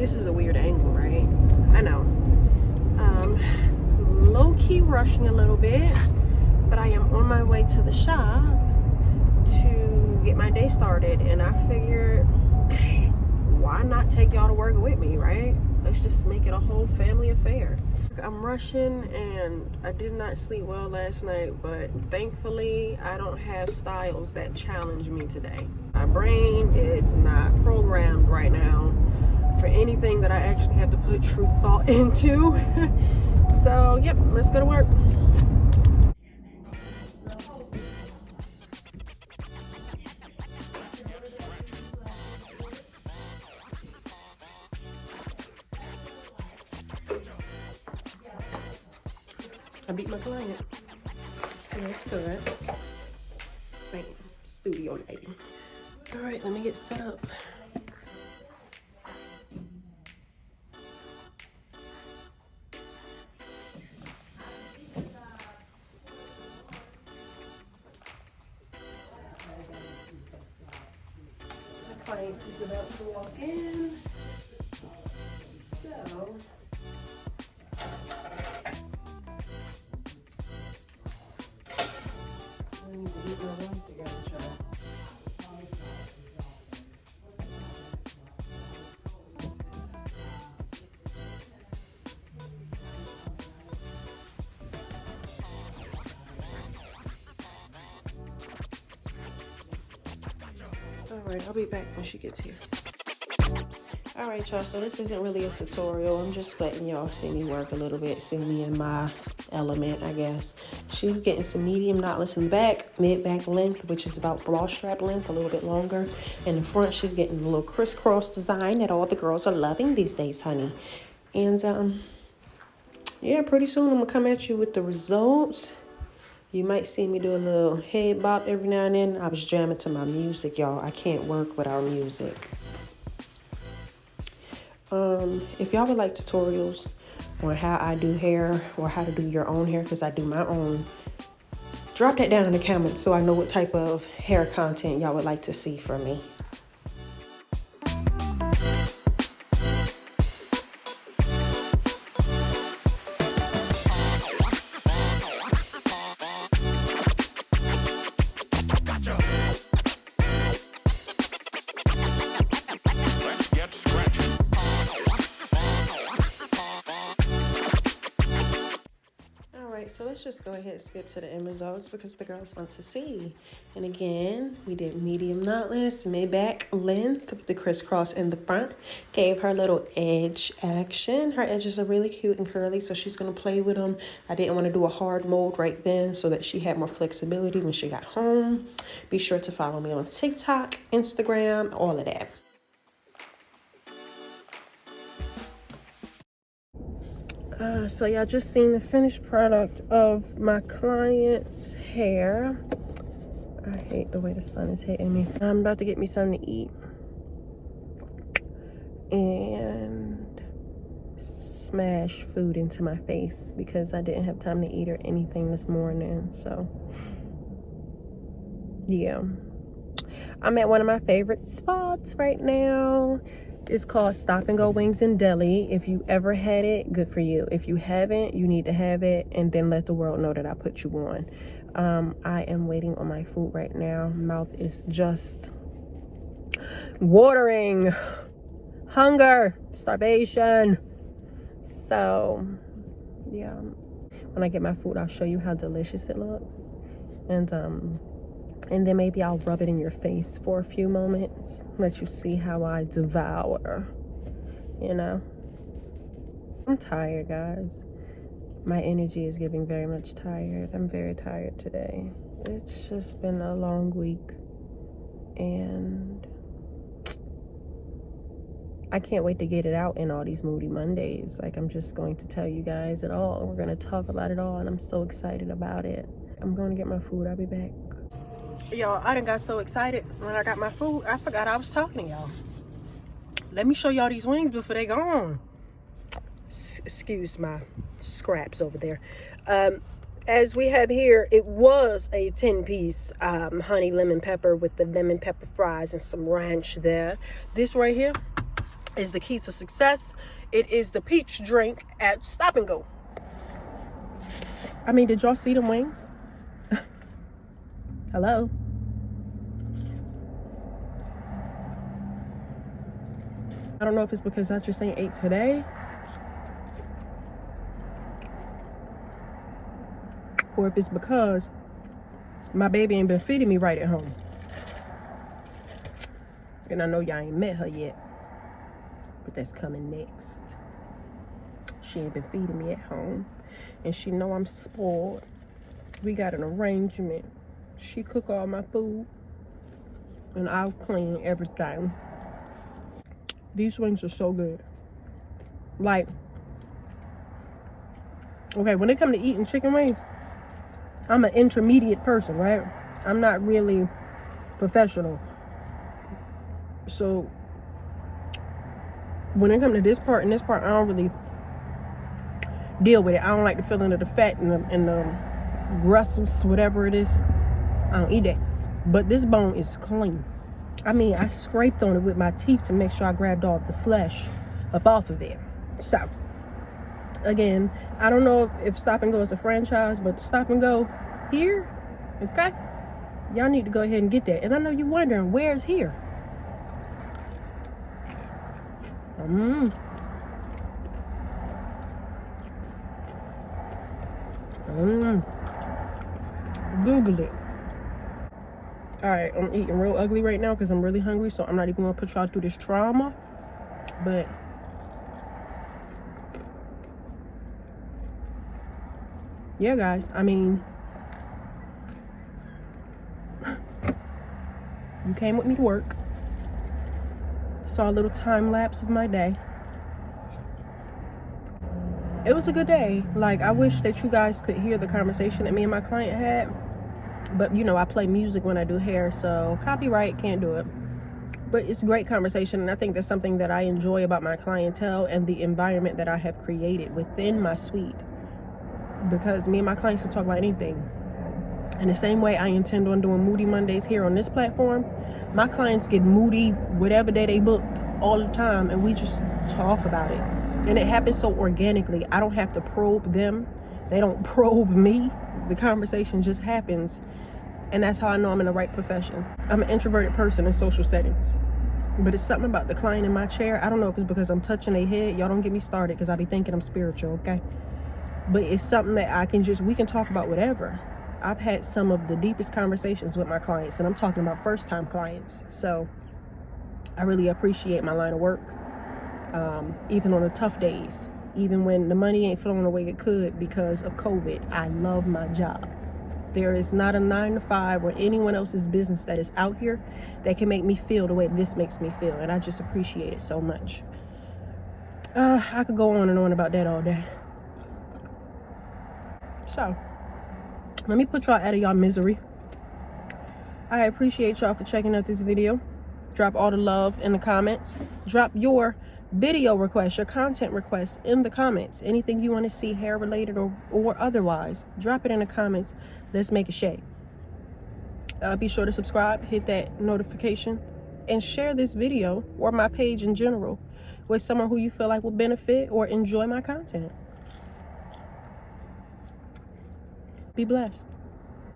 This is a weird angle, right? I know. Low-key rushing a little bit, but I am on my way to the shop to get my day started, and I figured, why not take y'all to work with me, right? Let's just make it a whole family affair. I'm rushing, and I did not sleep well last night, but thankfully I don't have styles that challenge me today. My brain is not programmed right now for anything that I actually have to put true thought into. So yep, let's go to work. I beat my client, so that's good. Bam, studio lighting. All right, let me get set up. My client is about to walk in, so I need to get my life together, child. Alright, I'll be back when she gets here. Alright, y'all, so this isn't really a tutorial. I'm just letting y'all see me work a little bit, see me in my element, I guess. She's getting some medium knotless in the back, mid-back length, which is about bra strap length, a little bit longer. In the front, she's getting a little crisscross design that all the girls are loving these days, honey. And, yeah, pretty soon I'm going to come at you with the results. You might see me do a little head bop every now and then. I was jamming to my music, y'all. I can't work without music. If y'all would like tutorials on how I do hair or how to do your own hair, because I do my own, drop that down in the comments so I know what type of hair content y'all would like to see from me. So let's just go ahead and skip to the end results because the girls want to see. And again, we did medium knotless, mid-back length with the crisscross in the front. Gave her a little edge action. Her edges are really cute and curly, so she's going to play with them. I didn't want to do a hard mold right then so that she had more flexibility when she got home. Be sure to follow me on TikTok, Instagram, all of that. So y'all just seen the finished product of my client's hair. I hate the way the sun is hitting me. I'm about to get me something to eat and smash food into my face because I didn't have time to eat or anything this morning. So yeah, I'm at one of my favorite spots right now. It's called Stop and Go Wings and Deli. If you ever had it, good for you. If you haven't, you need to have it and then let the world know that I put you on. I am waiting on my food right now. Mouth is just watering. Hunger, starvation. So yeah, when I get my food, I'll show you how delicious it looks. And then maybe I'll rub it in your face for a few moments. Let you see how I devour, you know. I'm tired, guys. My energy is getting very much tired. I'm very tired today. It's just been a long week. And I can't wait to get it out in all these Moody Mondays. Like, I'm just going to tell you guys it all. We're going to talk about it all. And I'm so excited about it. I'm going to get my food. I'll be back. Y'all, I done got so excited when I got my food, I forgot I was talking to y'all. Let me show y'all these wings before they gone. Excuse my scraps over there. As we have here, it was a 10-piece honey lemon pepper with the lemon pepper fries and some ranch there. This right here is the key to success. It is the peach drink at Stop and Go. I mean, did y'all see them wings? Hello? I don't know if it's because I just ain't ate today, or if it's because my baby ain't been feeding me right at home. And I know y'all ain't met her yet, but that's coming next. She ain't been feeding me at home, and she know I'm spoiled. We got an arrangement. She cook all my food, and I'll clean everything. These wings are so good. Like, okay, when it comes to eating chicken wings, I'm an intermediate person, right? I'm not really professional. So when it comes to this part and this part, I don't really deal with it. I don't like the feeling of the fat and the Brussels, whatever it is. I don't eat that. But this bone is clean. I mean, I scraped on it with my teeth to make sure I grabbed all the flesh up off of it. So, again, I don't know if Stop and Go is a franchise, but Stop and Go here, okay? Y'all need to go ahead and get that. And I know you're wondering, where's here? Google it. Alright, I'm eating real ugly right now because I'm really hungry, so I'm not even gonna put y'all through this trauma. But yeah, guys, I mean, you came with me to work, saw a little time lapse of my day. It was a good day. Like, I wish that you guys could hear the conversation that me and my client had. But, you know, I play music when I do hair, so copyright, can't do it. But it's great conversation, and I think that's something that I enjoy about my clientele and the environment that I have created within my suite. Because me and my clients can talk about anything. In the same way I intend on doing Moody Mondays here on this platform, my clients get moody whatever day they booked all the time, and we just talk about it. And it happens so organically. I don't have to probe them. They don't probe me. The conversation just happens. And that's how I know I'm in the right profession. I'm an introverted person in social settings. But it's something about the client in my chair. I don't know if it's because I'm touching their head. Y'all don't get me started because I be thinking I'm spiritual, okay? But it's something that we can talk about whatever. I've had some of the deepest conversations with my clients, and I'm talking about first-time clients. So I really appreciate my line of work. Even on the tough days, even when the money ain't flowing the way it could because of COVID, I love my job. There is not a 9-to-5 or anyone else's business that is out here that can make me feel the way this makes me feel, and I just appreciate it so much. I could go on and on about that all day. So, let me put y'all out of y'all misery. I appreciate y'all for checking out this video. Drop all the love in the comments. Drop your video requests, your content requests in the comments. Anything you want to see hair related or otherwise, drop it in the comments. Let's make a shake. Be sure to subscribe, hit that notification, and share this video or my page in general with someone who you feel like will benefit or enjoy my content. Be blessed.